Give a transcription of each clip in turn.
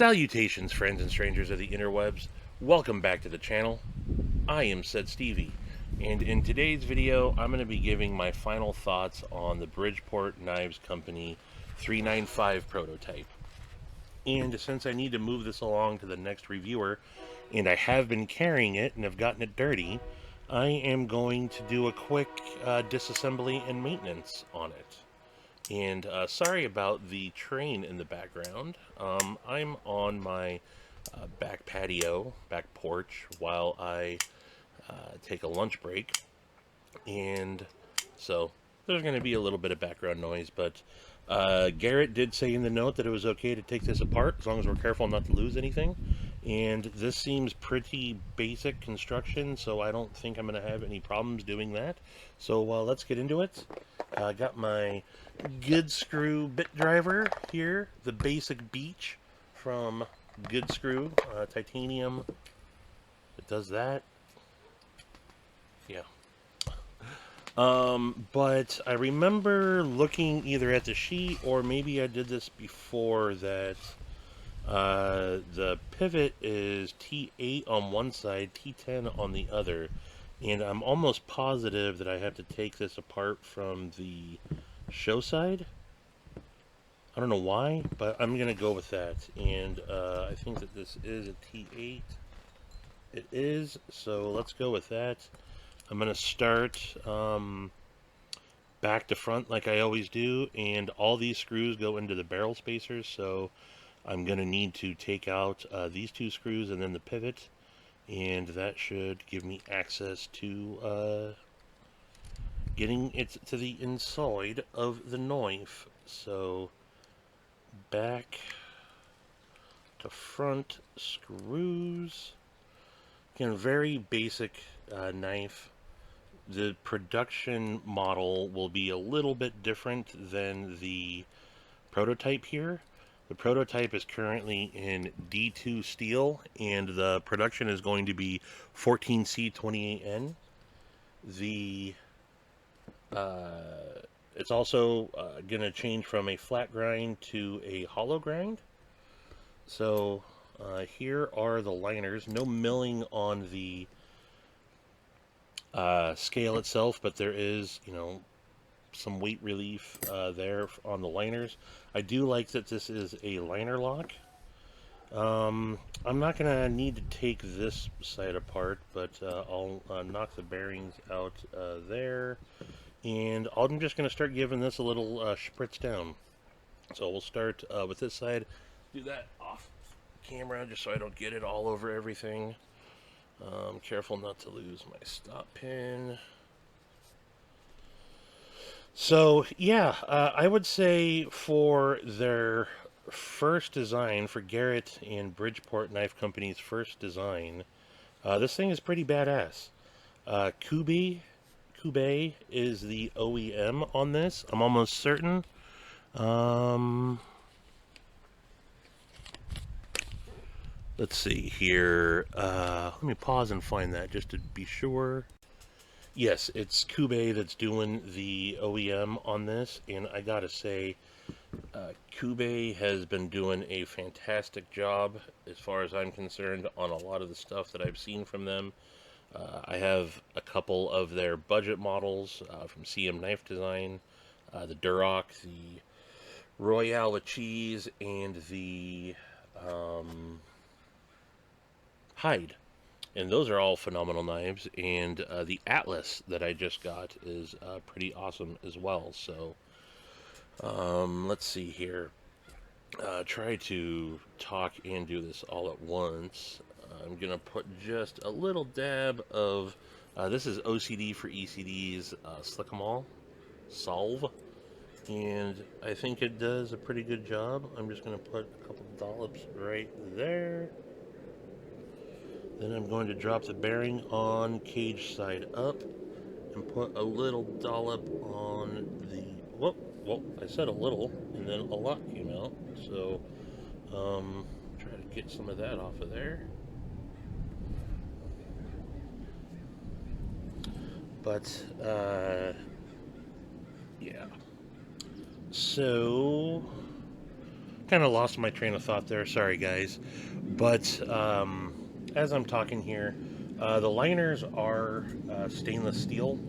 Salutations, friends and strangers of the interwebs. Welcome back to the channel. I am Said Stevie, and in today's video, I'm going to be giving my final thoughts on the Bridgeport Knives Company 395 prototype. And since I need to move this along to the next reviewer, and I have been carrying it and have gotten it dirty, I am going to do a quick disassembly and maintenance on it. And sorry about the train in the background. I'm on my back patio, back porch, while I take a lunch break. And so there's going to be a little bit of background noise, but Garrett did say in the note that it was okay to take this apart as long as we're careful not to lose anything. And this seems pretty basic construction, so I don't think I'm going to have any problems doing that. So let's get into it. I got my Good Screw bit driver here, the basic beach from Good Screw, titanium. It does that. Yeah. But I remember looking either at the sheet or maybe I did this before that the pivot is T8 on one side, T10 on the other, and I'm almost positive that I have to take this apart from the show side. I don't know why, but I'm gonna go with that, and I think that this is a T8. It is, so let's go with that. I'm gonna start back to front like I always do, and all these screws go into the barrel spacers, so I'm gonna need to take out these two screws and then the pivot, and that should give me access to getting it to the inside of the knife. So back to front screws. Again, very basic knife. The production model will be a little bit different than the prototype here. The prototype is currently in D2 steel, and the production is going to be 14C28N. It's also going to change from a flat grind to a hollow grind. So here are the liners. No milling on the scale itself, but there is, some weight relief there on the liners. I do like that this is a liner lock. I'm not going to need to take this side apart, but I'll knock the bearings out there, and I'm just going to start giving this a little spritz down. So we'll start with this side. Do that off camera just so I don't get it all over everything. Careful not to lose my stop pin. So yeah, I would say for their first design, for Garrett and Bridgeport Knife Company's first design, this thing is pretty badass. Kube is the OEM on this, I'm almost certain. Let's see here. Let me pause and find that just to be sure. Yes, it's Kube that's doing the OEM on this, and I gotta say, Kube has been doing a fantastic job, as far as I'm concerned, on a lot of the stuff that I've seen from them. I have a couple of their budget models from CM Knife Design, the Duroc, the Royale with cheese, and the Hyde. And those are all phenomenal knives, and the Atlas that I just got is pretty awesome as well. So let's see here. Try to talk and do this all at once. I'm gonna put just a little dab of this is OCD for ECD's Slick 'em All Solve, and I think it does a pretty good job. I'm just gonna put a couple dollops right there. Then I'm going to drop the bearing on cage side up and put a little dollop on the, well, I said a little, and then a lot came out, so try to get some of that off of there. But, yeah. So, kind of lost my train of thought there. Sorry, guys. But as I'm talking here, the liners are stainless steel.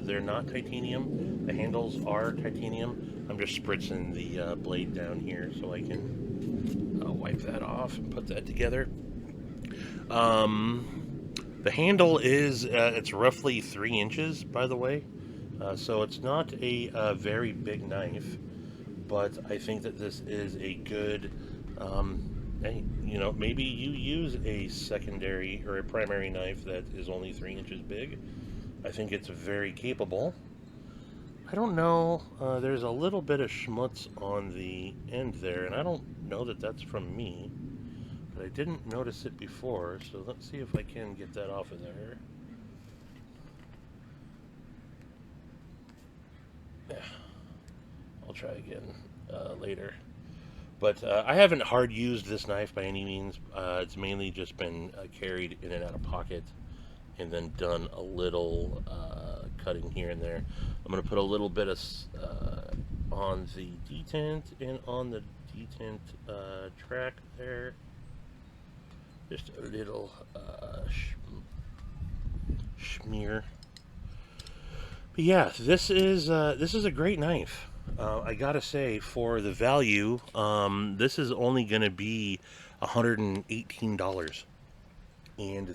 They're not titanium. The handles are titanium. I'm just spritzing the blade down here so I can wipe that off and put that together. The handle is, it's roughly 3 inches, by the way. So it's not a very big knife, but I think that this is a good, you know, maybe you use a secondary or a primary knife that is only 3 inches big. I think it's very capable. I don't know, there's a little bit of schmutz on the end there, and I don't know that that's from me. But I didn't notice it before, so let's see if I can get that off of there. Yeah, I'll try again later. But I haven't hard used this knife by any means. It's mainly just been carried in and out of pocket and then done a little cutting here and there. I'm going to put a little bit of on the detent and on the detent track there. Just a little schmear. But yeah, this is a great knife. I gotta say, for the value, this is only gonna be $118, and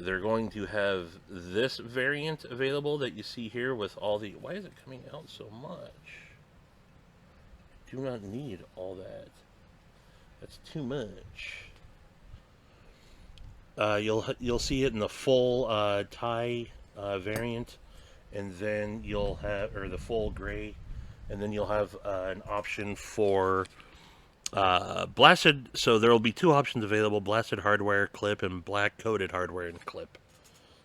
they're going to have this variant available that you see here with all the. Why is it coming out so much? Do not need all that. That's too much. You'll see it in the full tie variant, and then you'll have, or the full gray, and then you'll have an option for blasted. So there will be 2 options available: blasted hardware clip and black coated hardware and clip.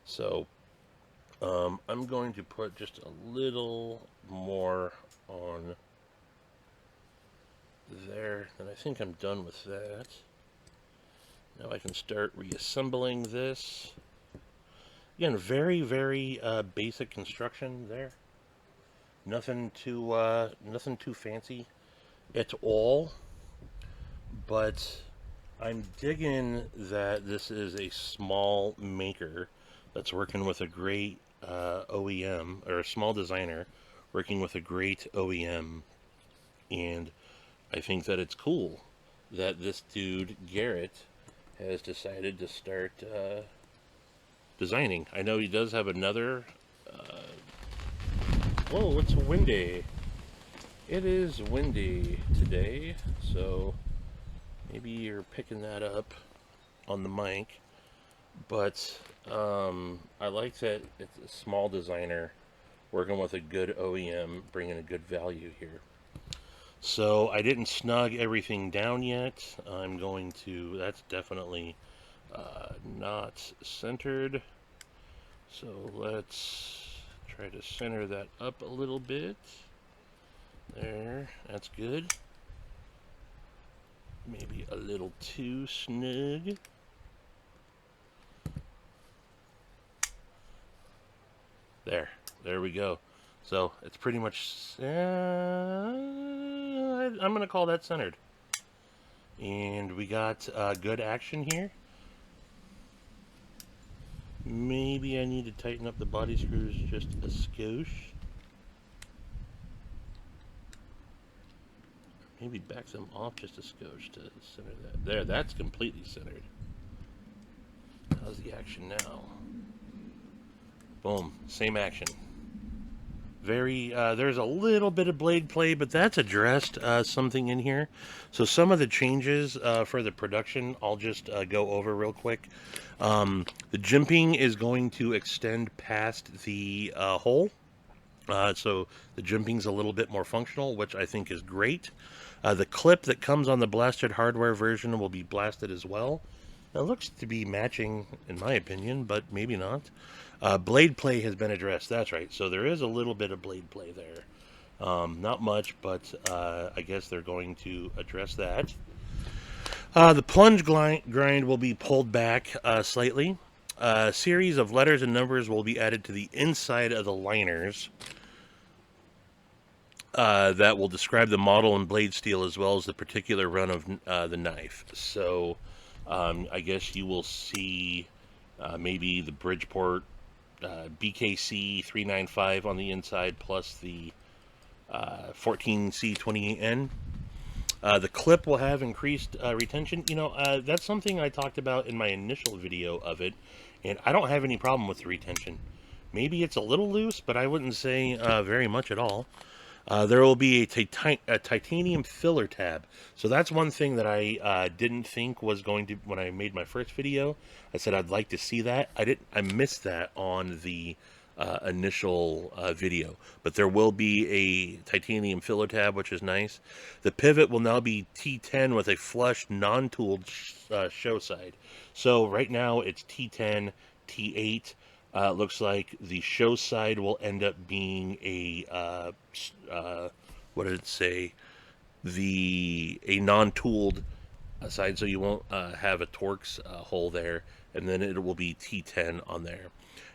So I'm going to put just a little more on there, and I think I'm done with that. Now I can start reassembling this. Again, very, very basic construction there. Nothing too fancy at all. But I'm digging that this is a small maker that's working with a great OEM, or a small designer working with a great OEM, and I think that it's cool that this dude, Garrett, has decided to start designing. I know he does have another... whoa, it's windy. It is windy today, so maybe you're picking that up on the mic. But I like that it's a small designer working with a good OEM, bringing a good value here. So I didn't snug everything down yet. I'm going to, that's definitely not centered. So let's try to center that up a little bit. There, that's good. Maybe a little too snug. There we go. So it's pretty much, I'm going to call that centered. And we got good action here. Maybe I need to tighten up the body screws just a skosh. Maybe back them off just a skosh to center that. There, that's completely centered. How's the action now? Boom, same action. Very, there's a little bit of blade play, but that's addressed something in here. So some of the changes for the production, I'll just go over real quick. The jimping is going to extend past the hole. So the jimping's a little bit more functional, which I think is great. The clip that comes on the blasted hardware version will be blasted as well. It looks to be matching, in my opinion, but maybe not. Blade play has been addressed. That's right. So there is a little bit of blade play there. Not much, but I guess they're going to address that. The plunge grind will be pulled back slightly. A series of letters and numbers will be added to the inside of the liners. that will describe the model and blade steel as well as the particular run of the knife. So I guess you will see maybe the Bridgeport BKC 395 on the inside plus the 14C28N. The clip will have increased retention. You know, that's something I talked about in my initial video of it, and I don't have any problem with the retention. Maybe it's a little loose, but I wouldn't say very much at all. There will be a titanium filler tab. So that's one thing that I didn't think was going to, when I made my first video. I said I'd like to see that. I missed that on the initial video. But there will be a titanium filler tab, which is nice. The pivot will now be T10 with a flush, non-tooled show side. So right now it's T10, T8. Looks like the show side will end up being a what did it say? A non-tooled side, so you won't have a Torx hole there, and then it will be T10 on there,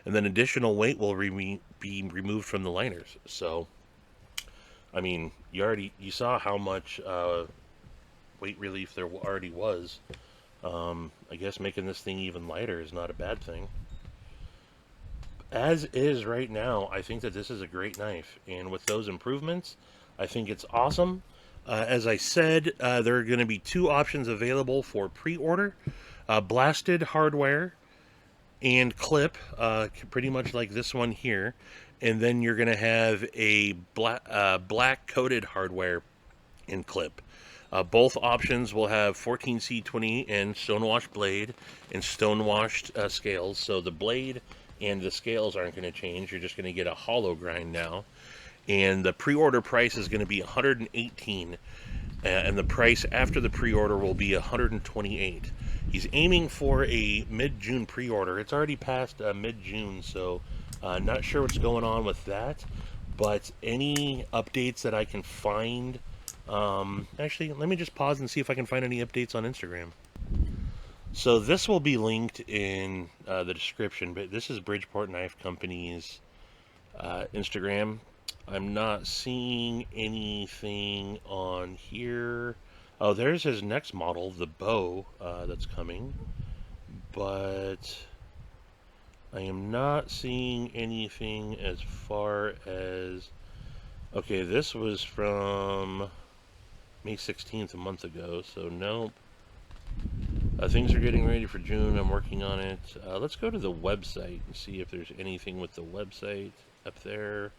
and then additional weight will be removed from the liners. So, I mean, you saw how much weight relief there already was. I guess making this thing even lighter is not a bad thing. As is right now, I think that this is a great knife, and with those improvements, I think it's awesome. As I said, there are going to be two options available for pre-order: blasted hardware and clip, pretty much like this one here, and then you're going to have a black coated hardware and clip. Both options will have 14C20 and stonewashed blade and stonewashed scales, so the blade and the scales aren't going to change. You're just going to get a hollow grind now. And the pre-order price is going to be $118, and the price after the pre-order will be $128. He's aiming for a mid-June pre-order. It's already past mid-June, so not sure what's going on with that. But any updates that I can find, actually, let me just pause and see if I can find any updates on Instagram. So this will be linked in the description, but this is Bridgeport Knife Company's Instagram. I'm not seeing anything on here. Oh, there's his next model, the bow, that's coming. But I am not seeing anything as far as... Okay, this was from May 16th, a month ago, so nope. Things are getting ready for June. I'm working on it. Let's go to the website and see if there's anything with the website up there.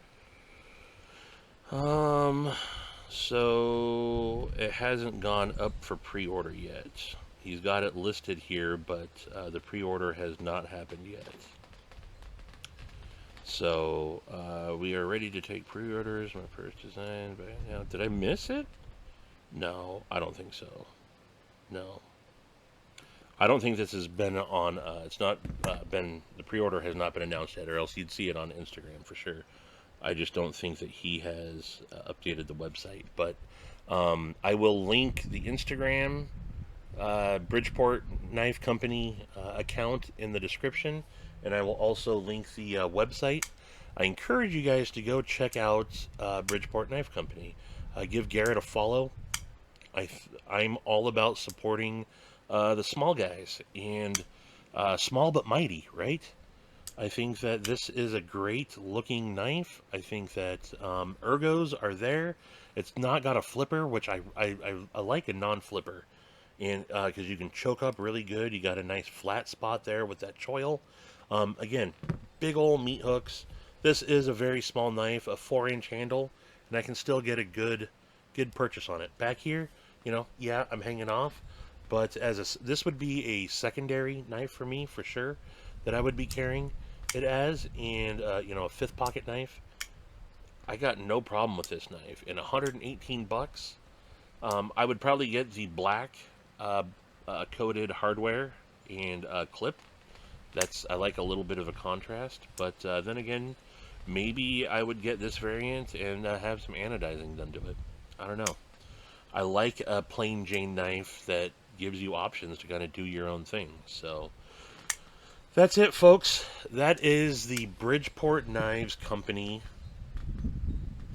So it hasn't gone up for pre-order yet. He's got it listed here, but the pre-order has not happened yet. So we are ready to take pre-orders. My first design. But now, did I miss it? No, I don't think so. No. I don't think this has been on, it's not been, the pre-order has not been announced yet, or else you'd see it on Instagram for sure. I just don't think that he has updated the website. But I will link the Instagram Bridgeport Knife Company account in the description, and I will also link the website. I encourage you guys to go check out Bridgeport Knife Company. Give Garrett a follow. I'm all about supporting the small guys, and small but mighty, right? I think that this is a great looking knife. I think that ergos are there. It's not got a flipper, which I like a non-flipper, and because you can choke up really good. You got a nice flat spot there with that choil. Again, big old meat hooks. This is a very small knife, a 4-inch handle, and I can still get a good purchase on it. Back here, you know, yeah, I'm hanging off. But this would be a secondary knife for me, for sure, that I would be carrying it as, and you know, a 5th pocket knife. I got no problem with this knife. And 118 bucks, I would probably get the black coated hardware and clip. I like a little bit of a contrast, but then again, maybe I would get this variant and have some anodizing done to it. I don't know. I like a plain Jane knife that gives you options to kind of do your own thing. So that's it, folks. That is the Bridgeport Knives Company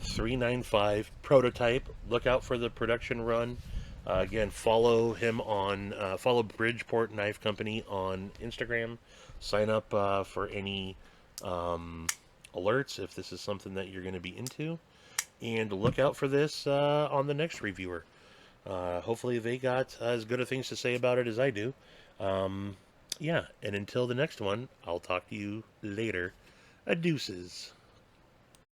395 prototype. Look out for the production run. Again, follow him on follow Bridgeport Knife Company on Instagram. Sign up for any alerts if this is something that you're going to be into, and look out for this on the next reviewer. Hopefully, they got as good of things to say about it as I do. Yeah, and until the next one, I'll talk to you later. Deuces.